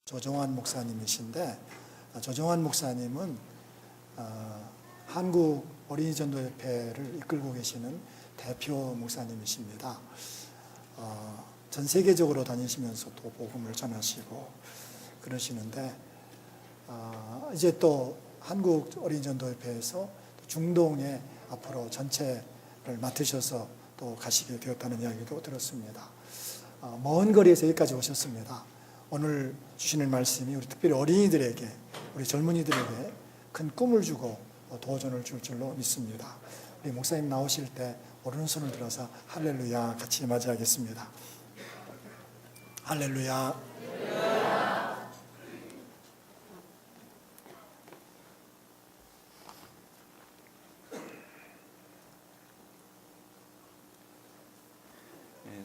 조정환 목사님이신데, 조정환 목사님은 한국 어린이전도협회를 이끌고 계시는 대표 목사님이십니다. 전 세계적으로 다니시면서 또 복음을 전하시고 그러시는데, 이제 또 한국 어린이전도협회에서 중동에 앞으로 전체를 맡으셔서 또 가시게 되었다는 이야기도 들었습니다. 먼 거리에서 여기까지 오셨습니다. 오늘 주시는 말씀이 우리 특별히 어린이들에게, 우리 젊은이들에게 큰 꿈을 주고 도전을 줄 줄로 믿습니다. 우리 목사님 나오실 때 오른손을 들어서 할렐루야 같이 맞이하겠습니다. 할렐루야.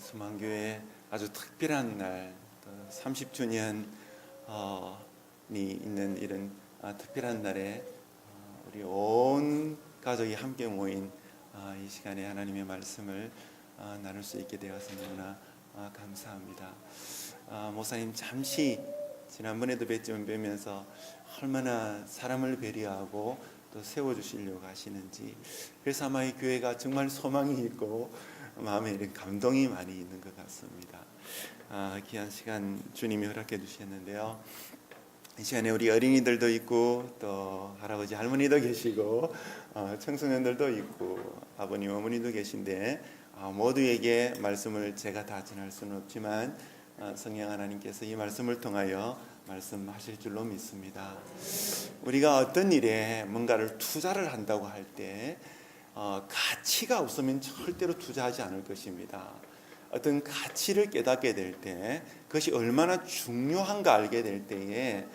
수만교회 아주 특별한 날, 30주년이 있는 이런 특별한 날에 우리 온 가족이 함께 모인 이 시간에 하나님의 말씀을 나눌 수 있게 되어서 너무나 감사합니다. 목사님 잠시 지난번에도 뵈면서 얼마나 사람을 배려하고 또 세워주시려고 하시는지, 그래서 아마 이 교회가 정말 소망이 있고 마음에 이런 감동이 많이 있는 것 같습니다. 귀한 시간 주님이 허락해 주셨는데요. 이 시간에 우리 어린이들도 있고 또 할아버지 할머니도 계시고 청소년들도 있고 아버님 어머니도 계신데, 모두에게 말씀을 제가 다 전할 수는 없지만 성령 하나님께서 이 말씀을 통하여 말씀하실 줄로 믿습니다. 우리가 어떤 일에 뭔가를 투자를 한다고 할 때 가치가 없으면 절대로 투자하지 않을 것입니다. 어떤 가치를 깨닫게 될 때, 그것이 얼마나 중요한가 알게 될 때에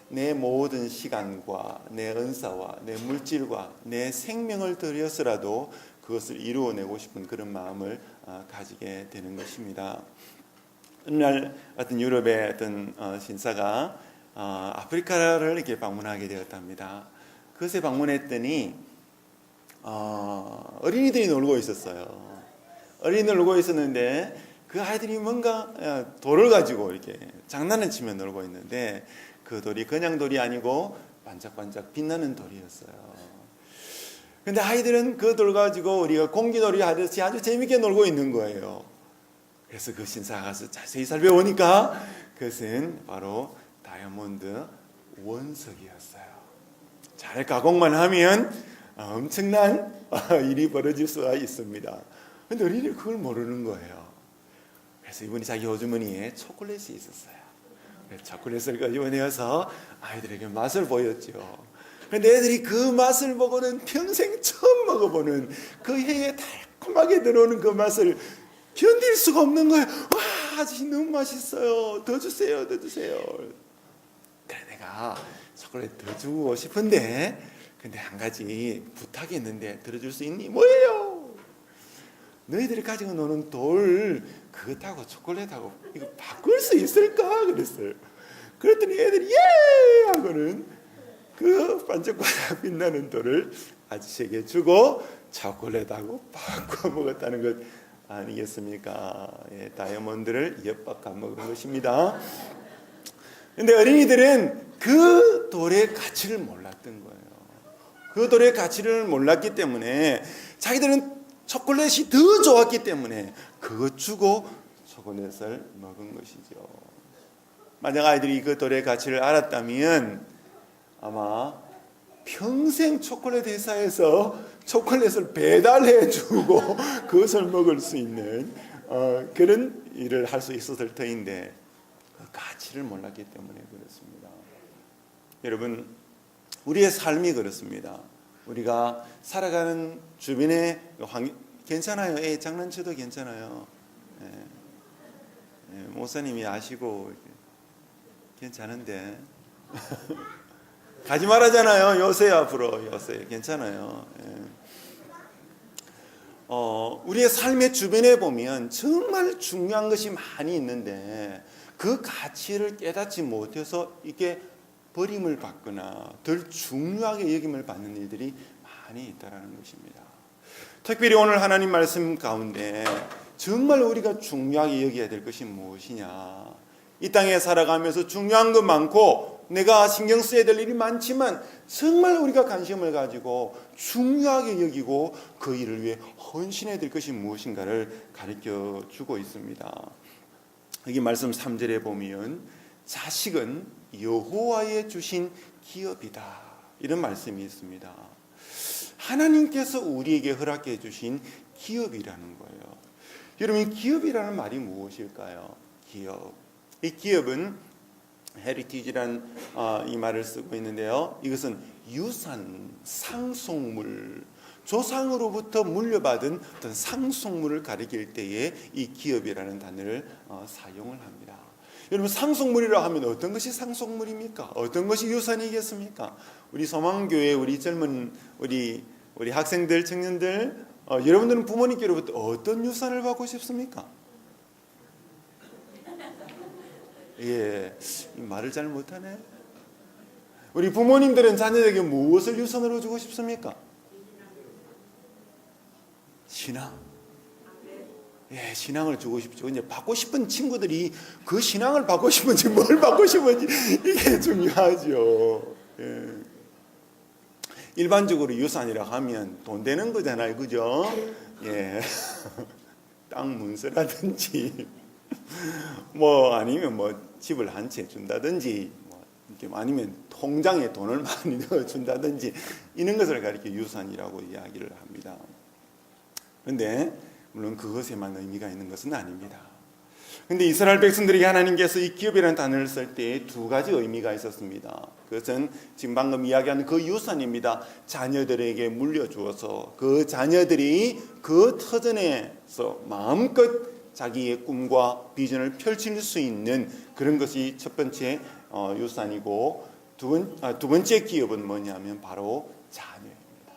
내 모든 시간과 내 은사와 내 물질과 내 생명을 들여서라도 그것을 이루어내고 싶은 그런 마음을 가지게 되는 것입니다. 어느 날 어떤 유럽의 어떤 신사가 아프리카를 이렇게 방문하게 되었답니다. 그것에 방문했더니 어린이들이 놀고 있었어요. 어린이들 놀고 있었는데 그 아이들이 뭔가 돌을 가지고 이렇게 장난을 치며 놀고 있는데, 그 돌이 그냥 돌이 아니고 반짝반짝 빛나는 돌이었어요. 근데 아이들은 그 돌 가지고 우리가 공기놀이 하듯이 아주 재밌게 놀고 있는 거예요. 그래서 그 신사가 가서 자세히 살펴보니까 그것은 바로 다이아몬드 원석이었어요. 잘 가공만 하면 엄청난 일이 벌어질 수가 있습니다. 근데 어린이는 그걸 모르는 거예요. 그래서 이분이 자기 호주머니에 초콜릿이 있었어요. 그래서 초콜릿을 가져내어서 아이들에게 맛을 보였죠. 그런데 애들이 그 맛을 보고는 평생 처음 먹어보는 그 혀에 달콤하게 들어오는 그 맛을 견딜 수가 없는 거예요. 와, 아저씨 너무 맛있어요. 더 주세요, 더 주세요. 그래, 내가 초콜릿 더 주고 싶은데, 근데 한 가지 부탁이 있는데 들어줄 수 있니? 뭐예요? 너희들이 가지고 노는 돌, 그것하고 초콜릿하고 이거 바꿀 수 있을까? 그랬어요. 그랬더니 애들이 예! 하고는 그 반짝반짝 빛나는 돌을 아저씨에게 주고 초콜릿하고 바꿔 먹었다는 것 아니겠습니까? 예, 다이아몬드를 엿박 까먹은 것입니다. 근데 어린이들은 그 돌의 가치를 몰랐던 거예요. 그 돌의 가치를 몰랐기 때문에 자기들은 초콜릿이 더 좋았기 때문에 그것 주고 초콜릿을 먹은 것이죠. 만약 아이들이 그 돌의 가치를 알았다면 아마 평생 초콜릿 회사에서 초콜릿을 배달해 주고 그것을 먹을 수 있는 그런 일을 할 수 있었을 터인데, 그 가치를 몰랐기 때문에 그렇습니다. 여러분, 우리의 삶이 그렇습니다. 우리가 살아가는 주변의 괜찮아요. 장난쳐도 괜찮아요. 목사님이 아시고 괜찮은데 가지 말라잖아요. 요새 앞으로 요새 괜찮아요. 우리의 삶의 주변에 보면 정말 중요한 것이 많이 있는데 그 가치를 깨닫지 못해서 이게 버림을 받거나 덜 중요하게 여김을 받는 일들이 많이 있다는 것입니다. 특별히 오늘 하나님 말씀 가운데 정말 우리가 중요하게 여겨야 될 것이 무엇이냐, 이 땅에 살아가면서 중요한 건 많고 내가 신경 써야 될 일이 많지만 정말 우리가 관심을 가지고 중요하게 여기고 그 일을 위해 헌신해야 될 것이 무엇인가를 가르쳐 주고 있습니다. 여기 말씀 3절에 보면 자식은 여호와의 주신 기업이다, 이런 말씀이 있습니다. 하나님께서 우리에게 허락해 주신 기업이라는 거예요. 여러분, 기업이라는 말이 무엇일까요? 기업. 이 기업은 heritage라는 이 말을 쓰고 있는데요. 이것은 유산, 상속물, 조상으로부터 물려받은 어떤 상속물을 가리킬 때에 이 기업이라는 단어를 사용을 합니다. 여러분, 상속물이라 하면 어떤 것이 상속물입니까? 어떤 것이 유산이겠습니까? 우리 소망교회 우리 젊은 우리 학생들, 청년들, 여러분들은 부모님께로부터 어떤 유산을 받고 싶습니까? 예, 이 말을 잘 못하네. 우리 부모님들은 자녀에게 무엇을 유산으로 주고 싶습니까? 신앙. 예, 신앙을 주고 싶죠. 이제 받고 싶은 친구들이 그 신앙을 받고 싶은지 뭘 받고 싶은지 이게 중요하죠. 예. 일반적으로 유산이라 하면 돈 되는 거잖아요, 그죠? 예, 땅 문서라든지, 뭐 아니면 뭐 집을 한 채 준다든지, 뭐 이렇게 아니면 통장에 돈을 많이 넣어 준다든지 이런 것을 가리켜 유산이라고 이야기를 합니다. 그런데 물론 그것에만 의미가 있는 것은 아닙니다. 그런데 이스라엘 백성들에게 하나님께서 이 기업이라는 단어를 쓸 때 두 가지 의미가 있었습니다. 그것은 지금 방금 이야기한 그 유산입니다. 자녀들에게 물려주어서 그 자녀들이 그 터전에서 마음껏 자기의 꿈과 비전을 펼칠 수 있는 그런 것이 첫 번째 유산이고, 두 번째 기업은 뭐냐면 바로 자녀입니다.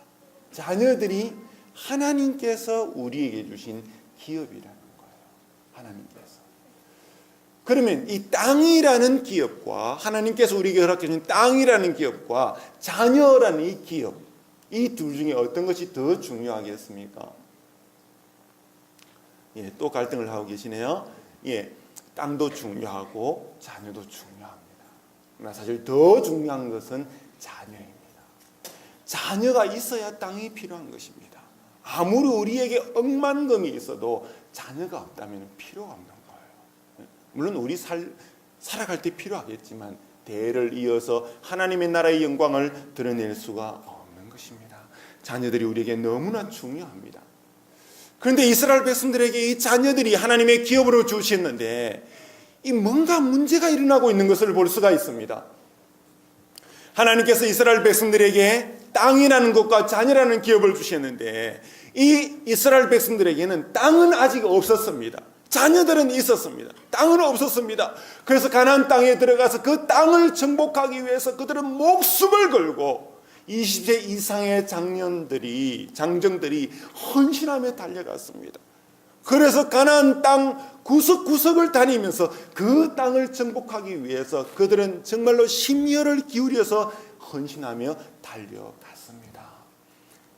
자녀들이 하나님께서 우리에게 주신 기업이라는 거예요. 하나님께서. 그러면 이 땅이라는 기업과 하나님께서 우리에게 허락해 주신 땅이라는 기업과 자녀라는 이 기업, 이 둘 중에 어떤 것이 더 중요하겠습니까? 예, 또 갈등을 하고 계시네요. 예, 땅도 중요하고 자녀도 중요합니다. 그러나 사실 더 중요한 것은 자녀입니다. 자녀가 있어야 땅이 필요한 것입니다. 아무리 우리에게 억만금이 있어도 자녀가 없다면 필요가 없는 거예요. 물론 우리 살아갈 때 필요하겠지만 대를 이어서 하나님의 나라의 영광을 드러낼 수가 없는 것입니다. 자녀들이 우리에게 너무나 중요합니다. 그런데 이스라엘 백성들에게 이 자녀들이 하나님의 기업으로 주셨는데 이 뭔가 문제가 일어나고 있는 것을 볼 수가 있습니다. 하나님께서 이스라엘 백성들에게 땅이라는 것과 자녀라는 기업을 주셨는데 이 이스라엘 백성들에게는 땅은 아직 없었습니다. 자녀들은 있었습니다. 땅은 없었습니다. 그래서 가나안 땅에 들어가서 그 땅을 정복하기 위해서 그들은 목숨을 걸고 20세 이상의 장정들이 헌신하며 달려갔습니다. 그래서 가나안 땅 구석구석을 다니면서 그 땅을 정복하기 위해서 그들은 정말로 심혈을 기울여서 헌신하며 달려갔습니다.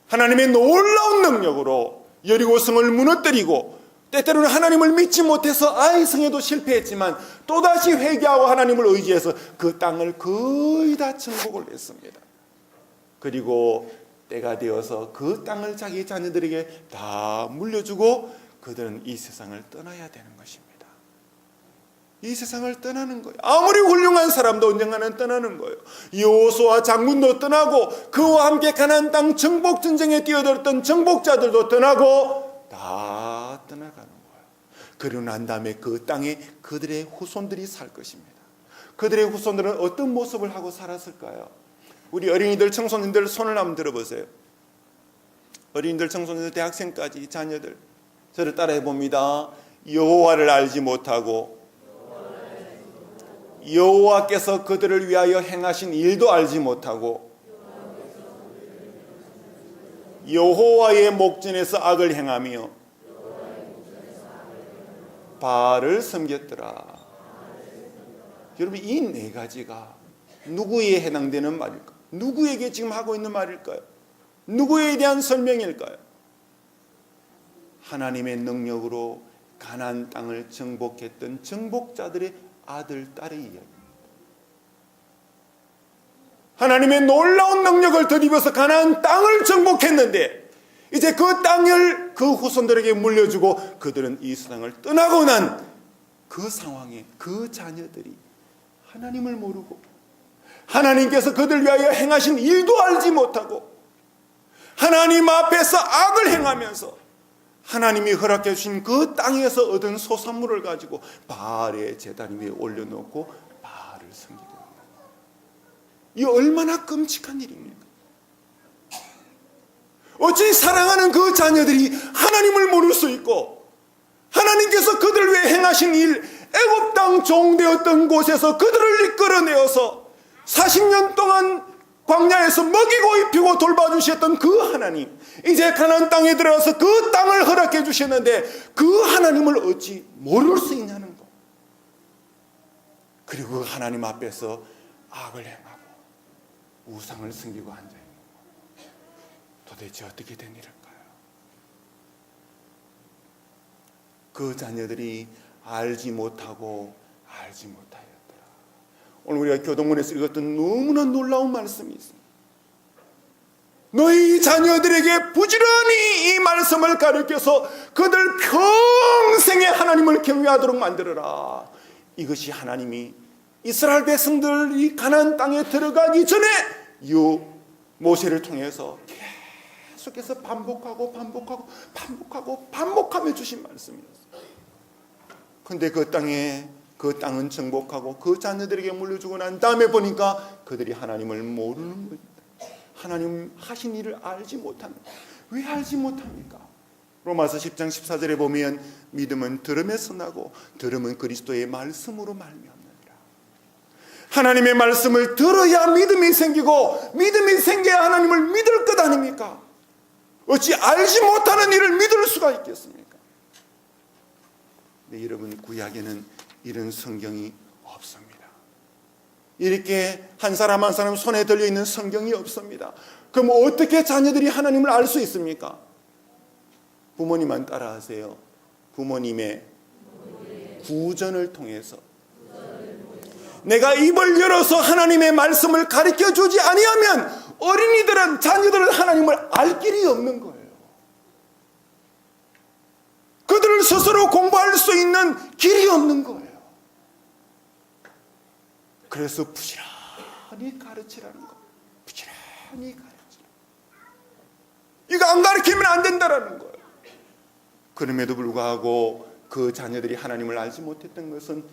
하나님의 놀라운 능력으로 여리고성을 무너뜨리고, 때때로는 하나님을 믿지 못해서 아이 성에도 실패했지만 또다시 회개하고 하나님을 의지해서 그 땅을 거의 다 정복을 했습니다. 그리고 때가 되어서 그 땅을 자기 자녀들에게 다 물려주고 그들은 이 세상을 떠나야 되는 것입니다. 이 세상을 떠나는 거예요. 아무리 훌륭한 사람도 언젠가는 떠나는 거예요. 여호수아 장군도 떠나고 그와 함께 가나안 땅 정복 전쟁에 뛰어들었던 정복자들도 떠나고 다 떠나가는 거예요. 그러고 난 다음에 그 땅에 그들의 후손들이 살 것입니다. 그들의 후손들은 어떤 모습을 하고 살았을까요? 우리 어린이들, 청소년들 손을 한번 들어보세요. 어린이들, 청소년들, 대학생까지 자녀들 저를 따라해 봅니다. 여호와를 알지 못하고 여호와께서 그들을 위하여 행하신 일도 알지 못하고 여호와의 목전에서 악을 행하며 바알을 섬겼더라. 여러분, 이 네 가지가 누구에 해당되는 말일까요? 누구에게 지금 하고 있는 말일까요? 누구에 대한 설명일까요? 하나님의 능력으로 가나안 땅을 정복했던 정복자들의 아들, 딸의 이야기입니다. 하나님의 놀라운 능력을 덧입어서 가나안 땅을 정복했는데 이제 그 땅을 그 후손들에게 물려주고 그들은 이 세상을 떠나고 난 그 상황에 그 자녀들이 하나님을 모르고 하나님께서 그들 위하여 행하신 일도 알지 못하고 하나님 앞에서 악을 행하면서 하나님이 허락해 주신 그 땅에서 얻은 소산물을 가지고 바알의 제단 위에 올려놓고 바알을 섬기게 합니다. 이 얼마나 끔찍한 일입니까? 어찌 사랑하는 그 자녀들이 하나님을 모를 수 있고 하나님께서 그들을 위해 행하신 일, 애굽 땅 종되었던 곳에서 그들을 이끌어내어서 40년 동안 광야에서 먹이고 입히고 돌봐주셨던 그 하나님, 이제 가나안 땅에 들어가서 그 땅을 허락해 주셨는데 그 하나님을 어찌 모를 수 있냐는 것. 그리고 그 하나님 앞에서 악을 행하고 우상을 섬기고 앉아있는 것. 도대체 어떻게 된 일일까요? 그 자녀들이 알지 못하고 알지 못하였더라. 오늘 우리가 교동문에서 읽었던 너무나 놀라운 말씀이 있습니다. 너희 자녀들에게 부지런히 이 말씀을 가르쳐서 그들 평생에 하나님을 경외하도록 만들어라. 이것이 하나님이 이스라엘 백성들이 가나안 땅에 들어가기 전에 이 모세를 통해서 계속해서 반복하며 주신 말씀이었어요. 그런데 그 땅은 정복하고 그 자녀들에게 물려주고 난 다음에 보니까 그들이 하나님을 모르는 겁니다. 하나님 하신 일을 알지 못합니다. 왜 알지 못합니까? 로마서 10장 14절에 보면 믿음은 들음에서 나고 들음은 그리스도의 말씀으로 말미암느니라. 하나님의 말씀을 들어야 믿음이 생기고 믿음이 생겨야 하나님을 믿을 것 아닙니까? 어찌 알지 못하는 일을 믿을 수가 있겠습니까? 네, 여러분, 구약에는 이런 성경이 없습니다. 이렇게 한 사람 한 사람 손에 들려있는 성경이 없습니다. 그럼 어떻게 자녀들이 하나님을 알 수 있습니까? 부모님만 따라하세요. 부모님의 구전을 통해서 내가 입을 열어서 하나님의 말씀을 가르쳐주지 아니하면 어린이들은, 자녀들은 하나님을 알 길이 없는 거예요. 그들을 스스로 공부할 수 있는 길이 없는 거예요. 그래서 부지런히 가르치라는 거. 부지런히 가르치라. 이거 안 가르치면 안 된다라는 거예요. 그럼에도 불구하고 그 자녀들이 하나님을 알지 못했던 것은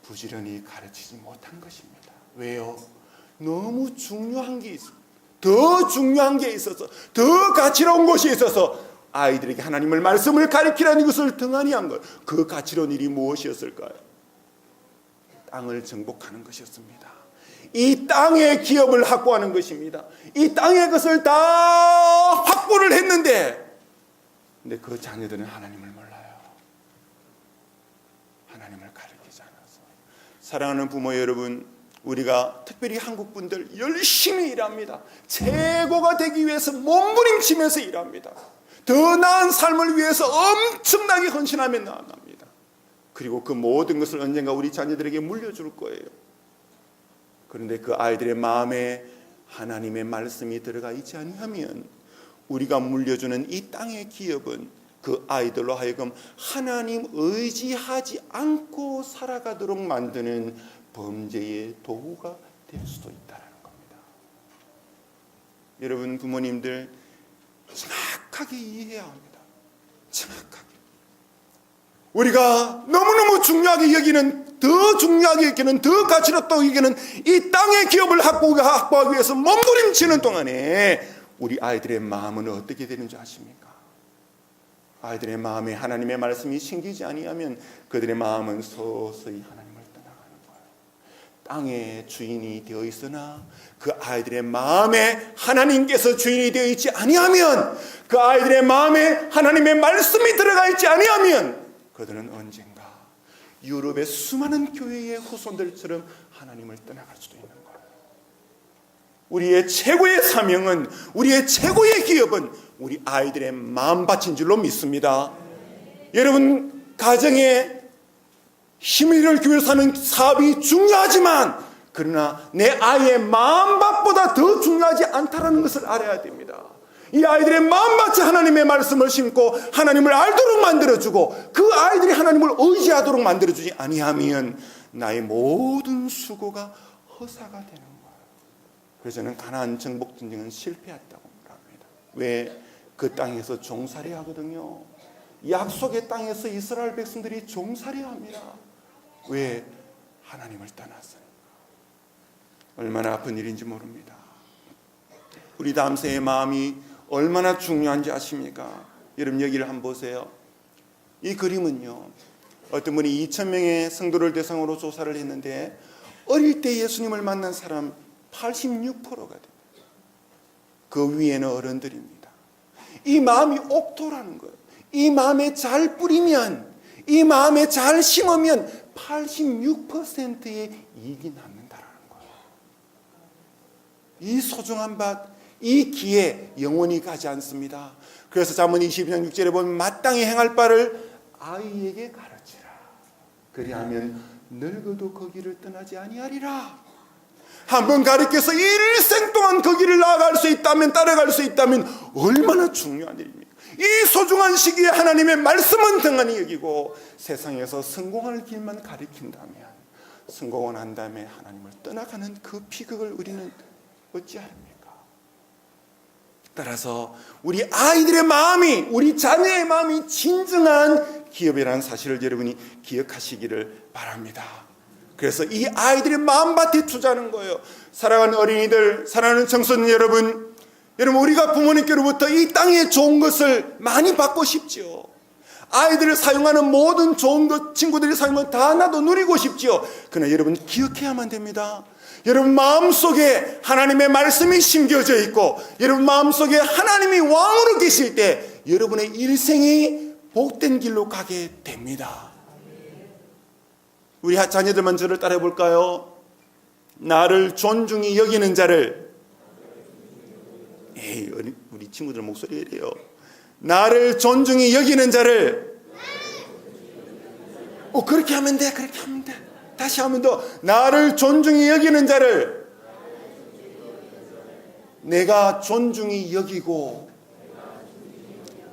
부지런히 가르치지 못한 것입니다. 왜요? 너무 중요한 게 있습니다. 더 중요한 게 있어서, 더 가치로운 것이 있어서 아이들에게 하나님을 말씀을 가르치라는 것을 등한히 한 것. 그 가치로운 일이 무엇이었을까요? 땅을 정복하는 것이었습니다. 이 땅의 기업을 확보하는 것입니다. 이 땅의 것을 다 확보를 했는데, 근데 그 자녀들은 하나님을 몰라요. 하나님을 가르치지 않아서. 사랑하는 부모 여러분, 우리가 특별히 한국 분들 열심히 일합니다. 최고가 되기 위해서 몸부림치면서 일합니다. 더 나은 삶을 위해서 엄청나게 헌신하며 나아갑니다. 그리고 그 모든 것을 언젠가 우리 자녀들에게 물려줄 거예요. 그런데 그 아이들의 마음에 하나님의 말씀이 들어가 있지 않으면 우리가 물려주는 이 땅의 기업은 그 아이들로 하여금 하나님 의지하지 않고 살아가도록 만드는 범죄의 도구가 될 수도 있다는 겁니다. 여러분, 부모님들 정확하게 이해해야 합니다. 정확하게. 우리가 너무너무 중요하게 여기는, 더 중요하게 여기는, 더 가치롭다고 여기는 이 땅의 기업을 확보하기 위해서 몸부림치는 동안에 우리 아이들의 마음은 어떻게 되는지 아십니까? 아이들의 마음에 하나님의 말씀이 심기지 아니하면 그들의 마음은 서서히 하나님을 떠나가는 거예요. 땅의 주인이 되어 있으나 그 아이들의 마음에 하나님께서 주인이 되어 있지 아니하면, 그 아이들의 마음에 하나님의 말씀이 들어가 있지 아니하면 그들은 언젠가 유럽의 수많은 교회의 후손들처럼 하나님을 떠나갈 수도 있는 거예요. 우리의 최고의 사명은, 우리의 최고의 기업은 우리 아이들의 마음밭인 줄로 믿습니다. 여러분, 가정에 힘을 잃기 위해서 하는 사업이 중요하지만 그러나 내 아이의 마음밭보다 더 중요하지 않다라는 것을 알아야 됩니다. 이 아이들의 마음밭에 하나님의 말씀을 심고 하나님을 알도록 만들어주고 그 아이들이 하나님을 의지하도록 만들어주지 아니하면 나의 모든 수고가 허사가 되는 거예요. 그래서 저는 가나안 정복 전쟁은 실패했다고 말합니다. 왜? 그 땅에서 종살이 하거든요. 약속의 땅에서 이스라엘 백성들이 종살이 합니다. 왜? 하나님을 떠났어요. 얼마나 아픈 일인지 모릅니다. 우리 담세의 마음이 얼마나 중요한지 아십니까? 여러분 여기를 한번 보세요. 이 그림은요, 어떤 분이 2,000명의 성도를 대상으로 조사를 했는데 어릴 때 예수님을 만난 사람 86%가 됩니다. 그 위에는 어른들입니다. 이 마음이 옥토라는 거예요. 이 마음에 잘 뿌리면, 이 마음에 잘 심으면 86%의 이익이 남는다라는 거예요. 이 소중한 밭, 이 기에 영원히 가지 않습니다. 그래서 잠언 22장 6절에 보면 마땅히 행할 바를 아이에게 가르치라. 그리하면 늙어도 거기를 떠나지 아니하리라. 한번 가르쳐서 일생 동안 거기를 나아갈 수 있다면, 따라갈 수 있다면 얼마나 중요한 일입니까? 이 소중한 시기에 하나님의 말씀은 등한히 여기고 세상에서 성공할 길만 가리킨다면, 성공을 한 다음에 하나님을 떠나가는 그 비극을 우리는 어찌하렵니까? 따라서 우리 아이들의 마음이, 우리 자녀의 마음이 진정한 기업이라는 사실을 여러분이 기억하시기를 바랍니다. 그래서 이 아이들의 마음밭에 투자하는 거예요. 사랑하는 어린이들, 사랑하는 청소년 여러분, 우리가 부모님께로부터 이 땅의 좋은 것을 많이 받고 싶지요. 아이들을 사용하는 모든 좋은 것, 친구들이 사용하는 다 나도 누리고 싶지요. 그러나 여러분 기억해야만 됩니다. 여러분 마음속에 하나님의 말씀이 심겨져 있고 여러분 마음속에 하나님이 왕으로 계실 때 여러분의 일생이 복된 길로 가게 됩니다. 우리 자녀들만 저를 따라해 볼까요? 나를 존중히 여기는 자를, 에이, 우리 친구들 목소리 이래요. 나를 존중히 여기는 자를, 그렇게 하면 돼, 그렇게 하면 돼. 다시 하면 더, 나를 존중히 여기는 자를 내가 존중히 여기고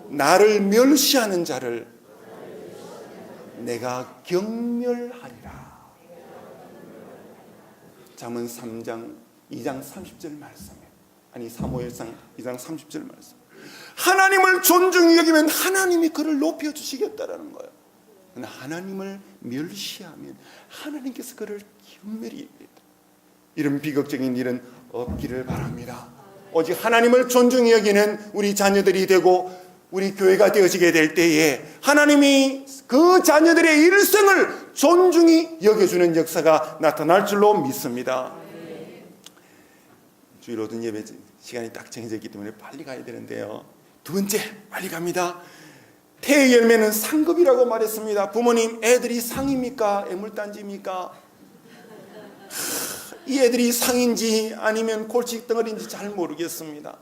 나를 멸시하는 자를 내가 경멸하리라. 잠언 3장 2장 30절 말씀이에요. 아니 사무엘상 2장 30절 말씀. 하나님을 존중히 여기면 하나님이 그를 높여주시겠다라는 거예요. 하나님을 멸시하면 하나님께서 그를 경멸히 여기겠다. 이런 비극적인 일은 없기를 바랍니다. 오직 하나님을 존중히 여기는 우리 자녀들이 되고 우리 교회가 되어지게 될 때에 하나님이 그 자녀들의 일생을 존중히 여겨주는 역사가 나타날 줄로 믿습니다. 주일 오전 예배 시간이 딱 정해져 있기 때문에 빨리 가야 되는데요. 두 번째, 빨리 갑니다. 태의 열매는 상급이라고 말했습니다. 부모님, 애들이 상입니까? 애물단지입니까? 이 애들이 상인지 아니면 골칫덩어리인지 잘 모르겠습니다.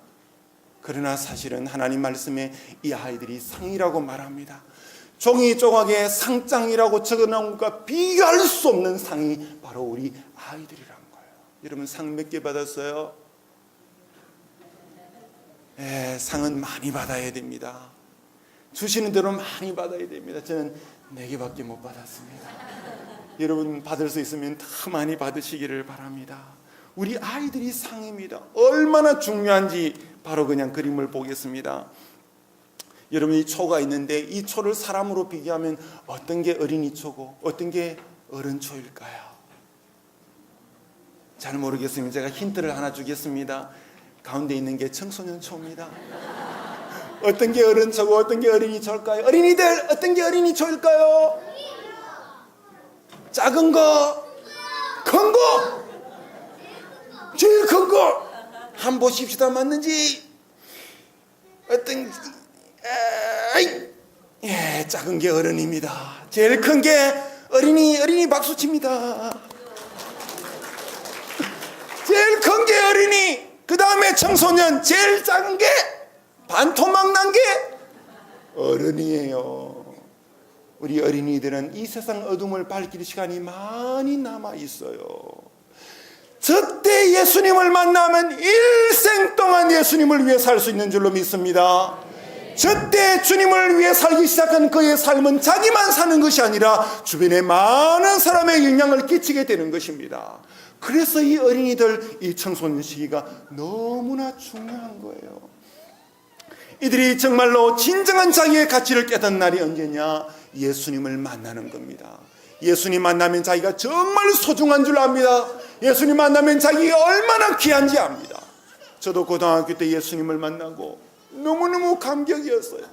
그러나 사실은 하나님 말씀에 이 아이들이 상이라고 말합니다. 종이 조각에 상장이라고 적어놓은 것과 비교할 수 없는 상이 바로 우리 아이들이란 거예요. 여러분 상 몇 개 받았어요? 상은 많이 받아야 됩니다. 주시는 대로 많이 받아야 됩니다. 저는 4개밖에 못 받았습니다. 여러분 받을 수 있으면 다 많이 받으시기를 바랍니다. 우리 아이들이 상입니다. 얼마나 중요한지 바로 그냥 그림을 보겠습니다. 여러분 이 초가 있는데 이 초를 사람으로 비교하면 어떤 게 어린이 초고 어떤 게 어른 초일까요? 잘 모르겠으면 제가 힌트를 하나 주겠습니다. 가운데 있는 게 청소년 초입니다. 어떤 게 어른 초고 어떤 게 어린이 초일까요? 어린이들 어떤 게 어린이 초일까요? 작은 거, 큰 거, 제일 큰 거. 한번 보십시다. 맞는지. 어떤 작은 게 어른입니다. 제일 큰 게 어린이 박수 칩니다. 제일 큰 게 어린이, 그 다음에 청소년, 제일 작은 게 반토막 난 게 어른이에요. 우리 어린이들은 이 세상 어둠을 밝힐 시간이 많이 남아 있어요. 저때 예수님을 만나면 일생 동안 예수님을 위해 살 수 있는 줄로 믿습니다. 저때 주님을 위해 살기 시작한 그의 삶은 자기만 사는 것이 아니라 주변에 많은 사람의 영향을 끼치게 되는 것입니다. 그래서 이 어린이들, 이 청소년 시기가 너무나 중요한 거예요. 이들이 정말로 진정한 자기의 가치를 깨닫는 날이 언제냐? 예수님을 만나는 겁니다. 예수님 만나면 자기가 정말 소중한 줄 압니다. 예수님 만나면 자기가 얼마나 귀한지 압니다. 저도 고등학교 때 예수님을 만나고 너무너무 감격이었어요.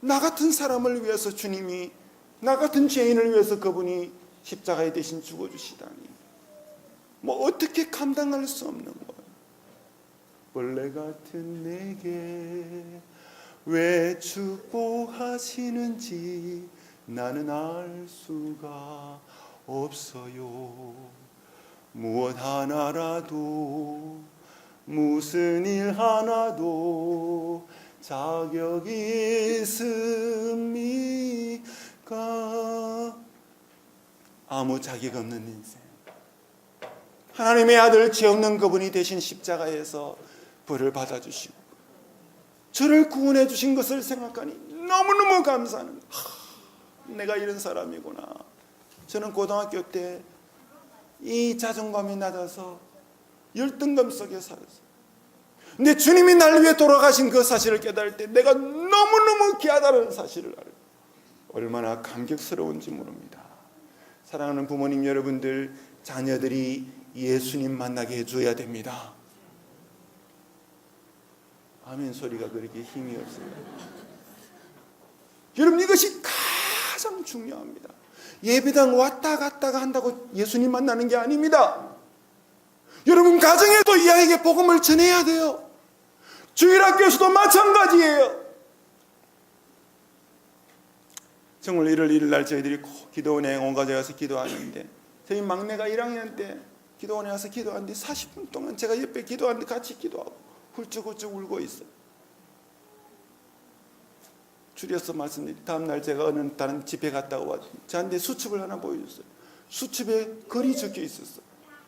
나 같은 사람을 위해서 주님이, 나 같은 죄인을 위해서 그분이 십자가에 대신 죽어주시다니, 뭐 어떻게 감당할 수 없는 거예요. 벌레 같은 내게 왜 축복하시는지 나는 알 수가 없어요. 무엇 하나라도, 무슨 일 하나도 자격이 있습니까? 아무 자격 없는 인생. 하나님의 아들 죄 없는 그분이 대신 십자가에서 벌을 받아주시고 저를 구원해 주신 것을 생각하니 너무너무 감사하는, 내가 이런 사람이구나. 저는 고등학교 때 이 자존감이 낮아서 열등감 속에 살았어요. 근데 주님이 날 위해 돌아가신 그 사실을 깨달을 때 내가 너무너무 귀하다는 사실을 알고 얼마나 감격스러운지 모릅니다. 사랑하는 부모님 여러분들, 자녀들이 예수님 만나게 해줘야 됩니다. 아멘 소리가 그렇게 힘이 없어요. 여러분, 이것이 가장 중요합니다. 예배당 왔다 갔다가 한다고 예수님 만나는 게 아닙니다. 여러분, 가정에도 이 아이에게 복음을 전해야 돼요. 주일학교에서도 마찬가지예요. 정말 1월 1일 날 저희들이 꼭 기도원에 온 가족에 가서 기도하는데, 저희 막내가 1학년 때 기도원에 와서 기도하는데 40분 동안 제가 옆에 기도하는데 같이 기도하고 훌쩍훌쩍 울고 있어요. 줄여서 말씀드리면 다음날 제가 어느 다른 집에 갔다 왔더니 저한테 수첩을 하나 보여줬어요. 수첩에 글이 적혀 있었어요.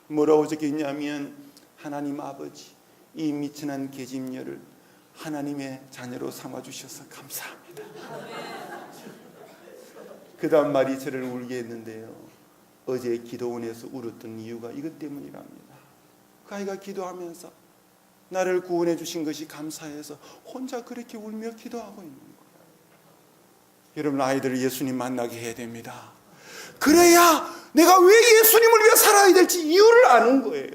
뭐라고 적혀 있냐면, 하나님 아버지, 이 미천한 계집녀를 하나님의 자녀로 삼아주셔서 감사합니다. 그 다음 말이 저를 울게 했는데요, 어제 기도원에서 울었던 이유가 이것 때문이랍니다. 그 아이가 기도하면서 나를 구원해 주신 것이 감사해서 혼자 그렇게 울며 기도하고 있는 거예요. 여러분, 아이들을 예수님 만나게 해야 됩니다. 그래야 내가 왜 예수님을 위해 살아야 될지 이유를 아는 거예요.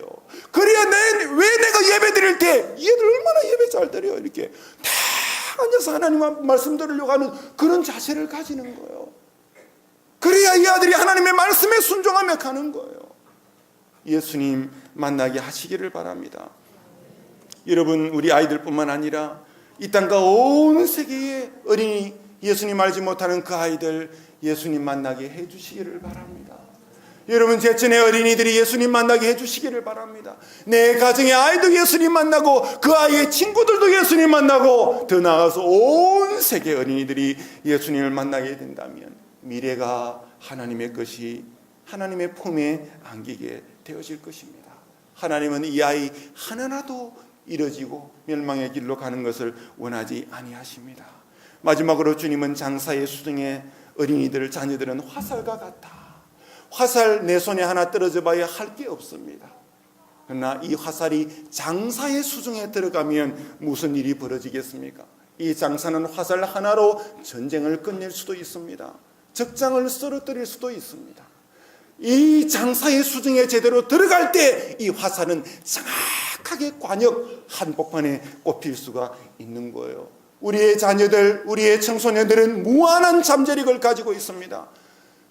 그래야 왜 내가 예배 드릴 때 얘들 얼마나 예배 잘 드려요. 이렇게 다 앉아서 하나님 말씀 들으려고 하는 그런 자세를 가지는 거예요. 그래야 이 아들이 하나님의 말씀에 순종하며 가는 거예요. 예수님 만나게 하시기를 바랍니다. 여러분, 우리 아이들뿐만 아니라 이 땅과 온 세계의 어린이, 예수님 알지 못하는 그 아이들 예수님 만나게 해주시기를 바랍니다. 여러분, 제천의 어린이들이 예수님 만나게 해주시기를 바랍니다. 내 가정의 아이도 예수님 만나고 그 아이의 친구들도 예수님 만나고 더 나아가서 온 세계 어린이들이 예수님을 만나게 된다면 미래가 하나님의 것이 하나님의 품에 안기게 되어질 것입니다. 하나님은 이 아이 하나라도 이뤄지고 멸망의 길로 가는 것을 원하지 아니하십니다. 마지막으로 주님은 장사의 수중에 어린이들, 자녀들은 화살과 같다. 화살 내 손에 하나 떨어져 봐야 할 게 없습니다. 그러나 이 화살이 장사의 수중에 들어가면 무슨 일이 벌어지겠습니까? 이 장사는 화살 하나로 전쟁을 끝낼 수도 있습니다. 적장을 쓰러뜨릴 수도 있습니다. 이 장사의 수중에 제대로 들어갈 때 이 화살은 정확하게 관역 한복판에 꼽힐 수가 있는 거예요. 우리의 자녀들, 우리의 청소년들은 무한한 잠재력을 가지고 있습니다.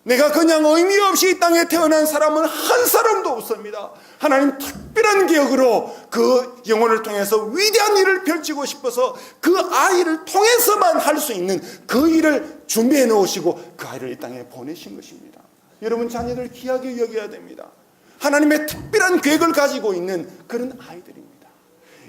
내가 그냥 의미 없이 이 땅에 태어난 사람은 한 사람도 없습니다. 하나님 특별한 기억으로 그 영혼을 통해서 위대한 일을 펼치고 싶어서 그 아이를 통해서만 할 수 있는 그 일을 준비해 놓으시고 그 아이를 이 땅에 보내신 것입니다. 여러분, 자녀들 귀하게 여겨야 됩니다. 하나님의 특별한 계획을 가지고 있는 그런 아이들입니다.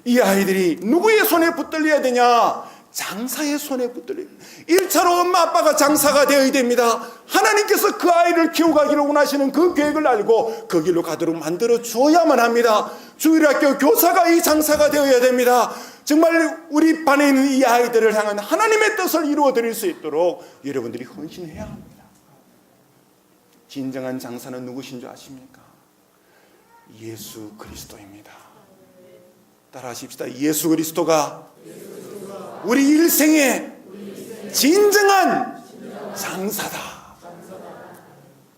이 아이들이 누구의 손에 붙들려야 되냐? 장사의 손에 붙들려 1차로 엄마 아빠가 장사가 되어야 됩니다. 하나님께서 그 아이를 키워가기를 원하시는 그 계획을 알고 그 길로 가도록 만들어 주어야만 합니다. 주일학교 교사가 이 장사가 되어야 됩니다. 정말 우리 반에 있는 이 아이들을 향한 하나님의 뜻을 이루어 드릴 수 있도록 여러분들이 헌신해야 합니다. 진정한 장사는 누구신 줄 아십니까? 예수 그리스도입니다. 따라하십시다. 예수 그리스도가 우리 일생의 진정한 장사다.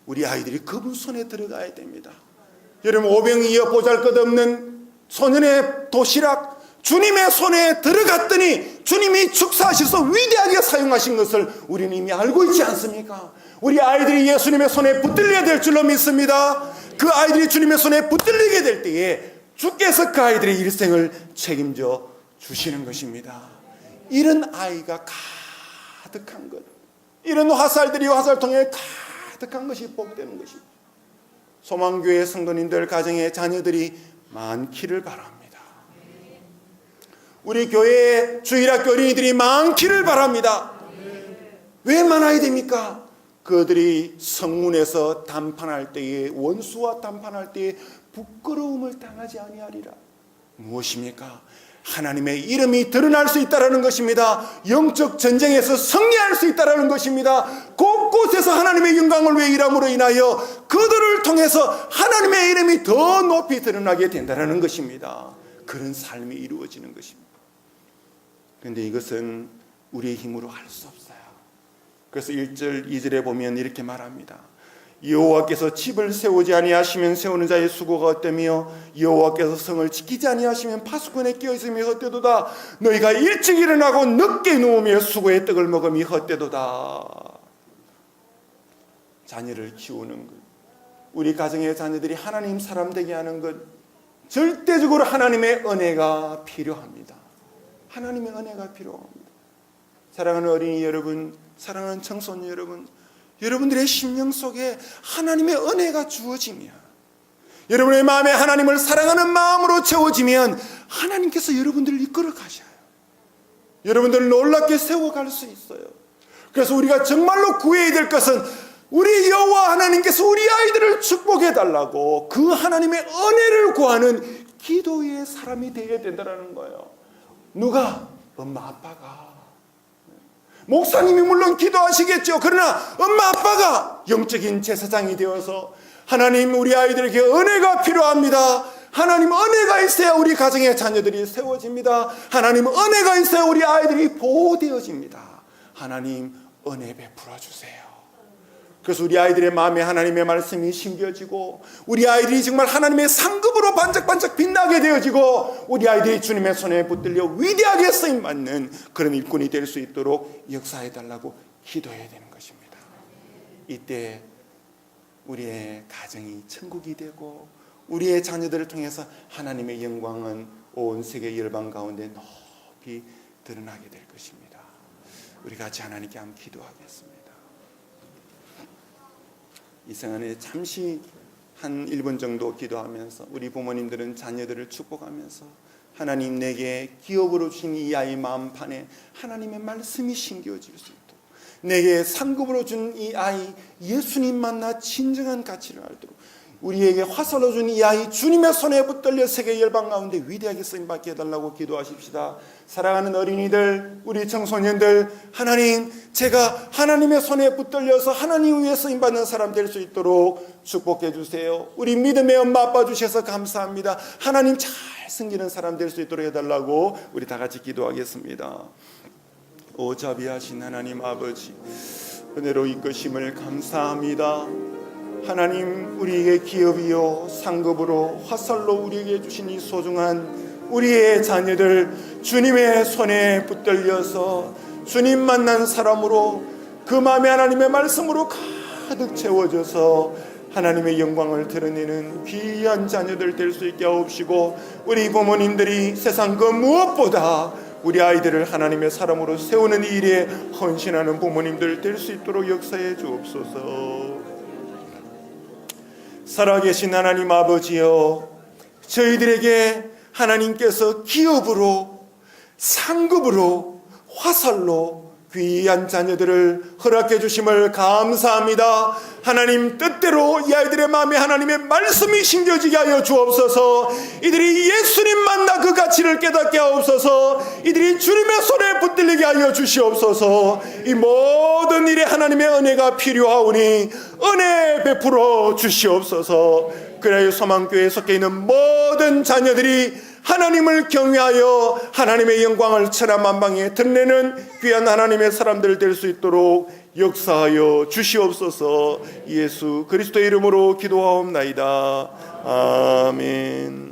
우리 아이들이 그분 손에 들어가야 됩니다. 여러분, 오병이어 보잘것없는 소년의 도시락 주님의 손에 들어갔더니 주님이 축사하셔서 위대하게 사용하신 것을 우리는 이미 알고 있지 않습니까? 우리 아이들이 예수님의 손에 붙들려야 될 줄로 믿습니다. 그 아이들이 주님의 손에 붙들리게 될 때에 주께서 그 아이들의 일생을 책임져 주시는 것입니다. 이런 아이가 가득한 것, 이런 화살들이 화살통에 가득한 것이 복되는 것입니다. 소망교회 성도님들 가정의 자녀들이 많기를 바랍니다. 우리 교회에 주일학교 어린이들이 많기를 바랍니다. 왜 많아야 됩니까? 그들이 성문에서 담판할 때에, 원수와 담판할 때에 부끄러움을 당하지 아니하리라. 무엇입니까? 하나님의 이름이 드러날 수 있다는 것입니다. 영적 전쟁에서 승리할 수 있다는 것입니다. 곳곳에서 하나님의 영광을 위해 일함으로 인하여 그들을 통해서 하나님의 이름이 더 높이 드러나게 된다는 것입니다. 그런 삶이 이루어지는 것입니다. 그런데 이것은 우리의 힘으로 할 수 없어요. 그래서 1절 2절에 보면 이렇게 말합니다. 여호와께서 집을 세우지 아니하시면 세우는 자의 수고가 헛되며 여호와께서 성을 지키지 아니하시면 파수꾼의 끼어있음이 헛되도다. 너희가 일찍 일어나고 늦게 누우며 수고의 떡을 먹음이 헛되도다. 자녀를 키우는 것, 우리 가정의 자녀들이 하나님 사람 되게 하는 것, 절대적으로 하나님의 은혜가 필요합니다. 하나님의 은혜가 필요합니다. 사랑하는 어린이 여러분, 사랑하는 청소년 여러분, 여러분들의 심령 속에 하나님의 은혜가 주어지면, 여러분의 마음에 하나님을 사랑하는 마음으로 채워지면 하나님께서 여러분들을 이끌어 가셔요. 여러분들을 놀랍게 세워갈 수 있어요. 그래서 우리가 정말로 구해야 될 것은 우리 여호와 하나님께서 우리 아이들을 축복해 달라고 그 하나님의 은혜를 구하는 기도의 사람이 되어야 된다는 거예요. 누가? 엄마 아빠가. 목사님이 물론 기도하시겠죠. 그러나 엄마 아빠가 영적인 제사장이 되어서 하나님, 우리 아이들에게 은혜가 필요합니다. 하나님 은혜가 있어야 우리 가정의 자녀들이 세워집니다. 하나님 은혜가 있어야 우리 아이들이 보호되어집니다. 하나님 은혜 베풀어 주세요. 그래서 우리 아이들의 마음에 하나님의 말씀이 심겨지고 우리 아이들이 정말 하나님의 상급으로 반짝반짝 빛나게 되어지고 우리 아이들이 주님의 손에 붙들려 위대하게 쓰임받는 그런 일꾼이 될 수 있도록 역사해달라고 기도해야 되는 것입니다. 이때 우리의 가정이 천국이 되고 우리의 자녀들을 통해서 하나님의 영광은 온 세계 열방 가운데 높이 드러나게 될 것입니다. 우리 같이 하나님께 한번 기도하겠습니다. 이 시간에 잠시 한 1분 정도 기도하면서 우리 부모님들은 자녀들을 축복하면서 하나님, 내게 기업으로 주신 이 아이 마음판에 하나님의 말씀이 심겨질 수 있도록, 내게 상급으로 준 이 아이 예수님 만나 진정한 가치를 알도록, 우리에게 화살로 준 이 아이 주님의 손에 붙들려 세계 열방 가운데 위대하게 쓰임받게 해달라고 기도하십시다. 사랑하는 어린이들, 우리 청소년들, 하나님, 제가 하나님의 손에 붙들려서 하나님 위에 쓰임받는 사람 될 수 있도록 축복해 주세요. 우리 믿음의 엄마 아빠 주셔서 감사합니다. 하나님 잘 섬기는 사람 될 수 있도록 해달라고 우리 다 같이 기도하겠습니다. 오 자비하신 하나님 아버지, 은혜로 이끄심을 감사합니다. 하나님, 우리에게 기업이요 상급으로 화살로 우리에게 주신 이 소중한 우리의 자녀들 주님의 손에 붙들려서 주님 만난 사람으로 그 마음에 하나님의 말씀으로 가득 채워져서 하나님의 영광을 드러내는 귀한 자녀들 될 수 있게 하옵시고, 우리 부모님들이 세상 그 무엇보다 우리 아이들을 하나님의 사람으로 세우는 일에 헌신하는 부모님들 될 수 있도록 역사해 주옵소서. 살아계신 하나님 아버지여, 저희들에게 하나님께서 기업으로 상급으로 화살로 귀한 자녀들을 허락해 주심을 감사합니다. 하나님 뜻대로 이 아이들의 마음에 하나님의 말씀이 심겨지게 하여 주옵소서. 이들이 예수님 만나 그 가치를 깨닫게 하옵소서. 이들이 주님의 손에 붙들리게 하여 주시옵소서. 이 모든 일에 하나님의 은혜가 필요하오니 은혜 베풀어 주시옵소서. 그래야 소망교회에 속해 있는 모든 자녀들이 하나님을 경외하여 하나님의 영광을 천하만방에 드러내는 귀한 하나님의 사람들 될 수 있도록 역사하여 주시옵소서. 예수 그리스도의 이름으로 기도하옵나이다. 아멘.